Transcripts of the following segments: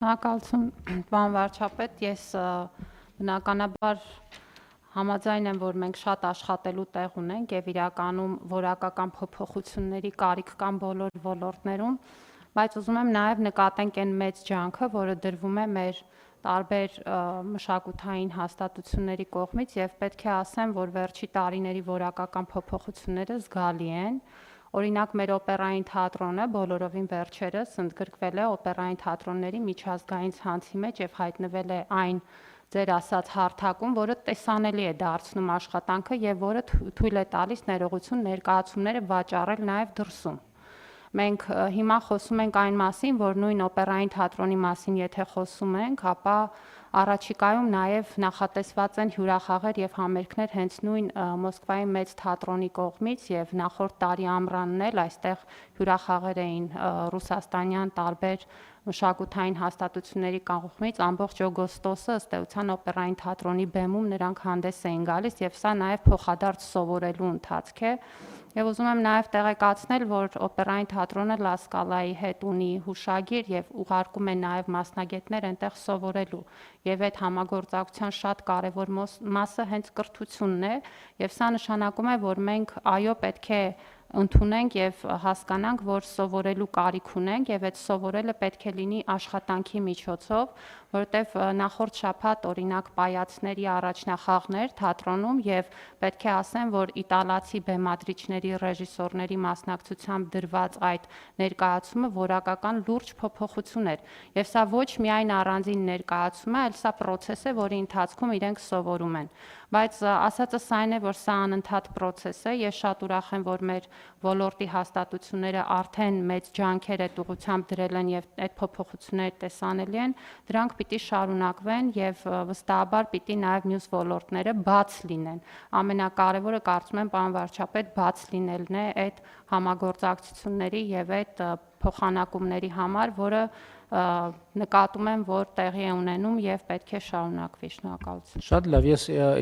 Շնորհակալություն, պարոն վարչապետ, ես բնականաբար համաձայն եմ, որ մենք շատ աշխատելու տեղ ունենք եւ իրականում որակական փոփոխությունների կարիք կան բոլոր ոլորտներում, բայց ուզում եմ նաեւ նկատենք այն մեծ ջանքը, որը դրվում է մեր տարբեր մշակութային հաստատությունների կողմից եւ պետք է ասեմ, որ վերջի տարիների որակական փոփոխությունները զգալի են։ Օրինակ մեր օպերային թատրոնը բոլորովին վերջերս ընդգրկվել է օպերային թատրոնների միջազգային ցանցի մեջ եւ հայտնվել է այն ձեր ասած հարթակում, որը տեսանելի է դարձնում աշխատանքը եւ որը թույլ է տալիս ներողություն ներկայացումները վաճառել նաեւ դրսում։ Մենք հիմա խոսում ենք այն մասին, որ նույն օպերային թատրոնի մասին եթե խոսում ենք, ապա առաջիկայում նաև նախատեսված են հյուրախաղեր եւ համերգներ հենց նույն Մոսկվայի մեծ թատրոնի կողմից եւ նախորդ տարի ամռանն էլ այստեղ հյուրախաղեր էին ռուսաստանյան տարբեր մշակութային հաստատությունների կողմից ամբողջ օգոստոսը ըստ էության օպերային թատրոնի բեմում նրանք հանդես էին գալիս եւ սա նաև փոխադարձ սովորելու ընթացք է։ Եվ ուզում եմ նաև տեղեկացնել, որ օպերային թատրոնը Լա Սկալայի հետ ունի հուշագիր եւ ուղարկում է նաև մասնագետներ այնտեղ սովորելու։ Եվ այդ համագործակցության շատ կարևոր մասը հենց կրթությունն է, եւ սա նշանակում է, որ մենք այո պետք է ընդունենք եւ հասկանանք, որ սովորելու կարիք ունենք եւ այդ սովորելը պետք է լինի աշխատանքի միջոցով, որովհետեւ նախորդ շաբաթ օրինակ պայացների առաջնախաղներ թատրոնում եւ պետք է ասեմ, որ իտալացի բեմադրիչների ռեժիսորների մասնակցությամբ դրված այդ ներկայացումը որակական լուրջ փոփոխություն էր եւ սա ոչ միայն առանձին ներկայացում է, այլ սա process է, որի ընթացքում իրենք սովորում են։ Բայց ասածս այն է, որ սա անընդհատ process է, ես շատ ուրախ եմ, որ մեր ոլորտի հաստատությունները արդեն մեծ ջանքեր այդ ուղղությամբ դրել են եւ այդ փոփոխությունները տեսանելի են, դրանք պիտի շարունակվեն եւ վստահաբար պիտի նաեւ մյուս ոլորտները բաց լինեն։ Ամենակարևորը կարծում եմ, պարոն վարչապետ, բաց լինելն է այդ համագործակցությունների եւ այդ փոխանակումների համար, որը նկատում եմ, որ տեղի է ունենում եւ պետք է շարունակվի։ Շնորհակալություն։ Շատ լավ,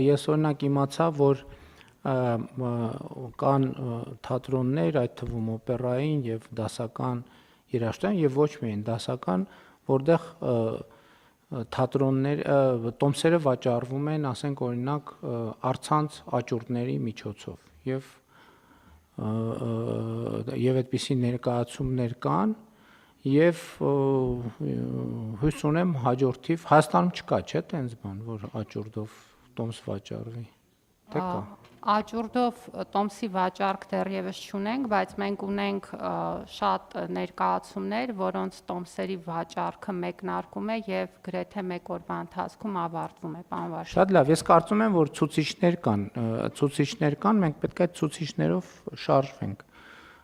ես օրինակ իմացա, որ կան թատրոններ, այդ թվում օպերային եւ դասական երաժշտության եւ ոչ միայն դասական, որտեղ թատրոններ տոմսերը վաճառվում են, ասենք օրինակ առցանց աճուրդների միջոցով եւ այդպիսի ներկայացումներ կան եւ հույս ունեմ հաջորդիվ Հայաստանում չկա, չէ՞, տենց բան, որ աճուրդով տոմս վաճառվի։ Թե կա։ Աճուրդով տոմսի վաճառք դեռևս չունենք, բայց մենք ունենք շատ ներկայացումներ, որոնց տոմսերի վաճառքը մեկնարկում է եւ գրեթե մեկ օրվա ընթացքում ավարտվում է, պարոն վարչապետ։ Շատ լավ, ես կարծում եմ, որ ցուցիչներ կան, մենք պետք է այդ ցուցիչներով շարժվենք։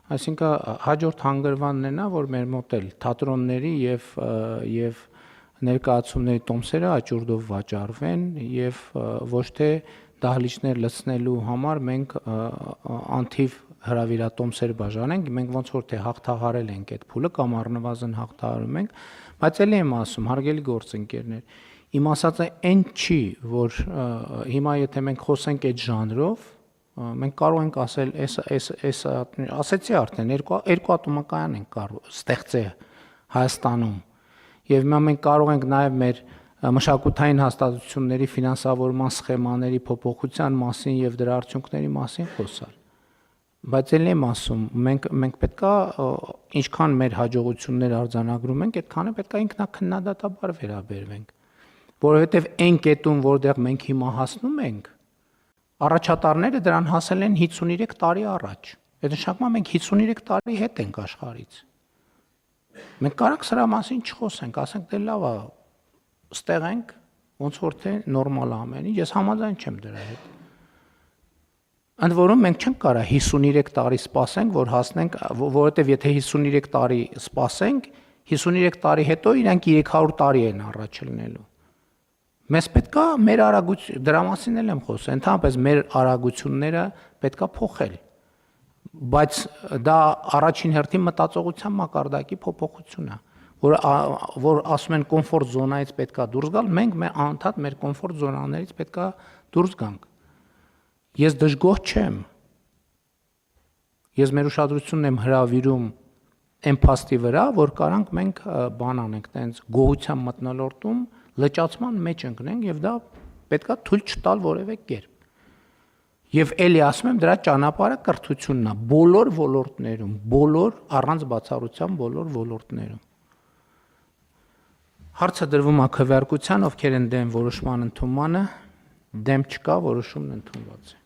Այսինքն հաջորդ հանգրվանն է նա, որ մեր մոտ էլ թատրոնների եւ ներկայացումների տոմսերը աճուրդով վաճառվեն եւ ոչ թե դահլիճներ լցնելու համար մենք անթիվ հրավիրատոմսեր բաժանենք, մենք ոնց որ թե հաղթահարել ենք այդ փուլը կամ առնվազն հաղթահարում ենք, բայց ելի եմ ասում, հարգելի գործընկերներ, իմ ասածը այն չի, որ հիմա եթե մենք խոսենք այդ ժանրով, մենք կարող ենք ասել, ասեցի արդեն, երկու ատոմակայան ենք կարող ստեղծել Հայաստանում եւ հիմա մենք կարող ենք նաեւ մեր մշակութային հաստատությունների ֆինանսավորման սխեմաների փոփոխության մասին եւ դրա արդյունքների մասին խոսալ։ Բայց ելի եմ ասում, մենք պետքա ինչքան մեր հաջողություններ արձանագրում ենք, այդքան է պետքա ինքնակնդատաբար վերաբերվենք, որովհետեւ այն կետում, որտեղ մենք հիմա հասնում ենք, առաջատարները դրան հասել են 53 տարի առաջ։ Այդ նշանակում է մենք 53 տարի հետ ենք աշխարհից։ Մենք կարանք սրա մասին չխոսենք, ասենք դե լավ է, ստեղ ենք, ոնց որ թե նորմալ ամեն ինչ, ես համաձայն չեմ դրա հետ։ Ընդ որում մենք չենք կարա 53 տարի սպասենք, որ հասնենք, որովհետև եթե 53 տարի սպասենք, 53 տարի հետո իրանք 300 տարի են առաջ ելնելու։ Մեզ պետքա մեր արագություն, դրա մասին էլ եմ խոսում, ընդհանրապես մեր արագությունները պետքա փոխել։ Բայց դա առաջին հերթին մտածողության մակարդակի փոփոխություն է, որ ասում են կոմֆորտ զոնայից պետքա դուրս գալ, մենք անընդհատ մեր կոմֆորտ զոնաներից պետքա դուրս գանք։ Ես դժգոհ չեմ։ Ես մեր ուշադրությունն եմ հրավիրում այն փաստի վրա, որ կարանք մենք բան անենք, տենց գոհության մտնոլորտում լճացման մեջ ընկնենք եւ դա պետքա թույլ չտալ որևէ կերպ։ Եվ ելի ասում եմ, դրա ճանապարհը կրթությունն է բոլոր ոլորտներում, բոլոր առանց բացառության բոլոր ոլորտներում։ Հարցը դրվում է քվեարկության, ովքեր են դեմ որոշման ընդունմանը, դեմ չկա, որոշումն ընդունված է։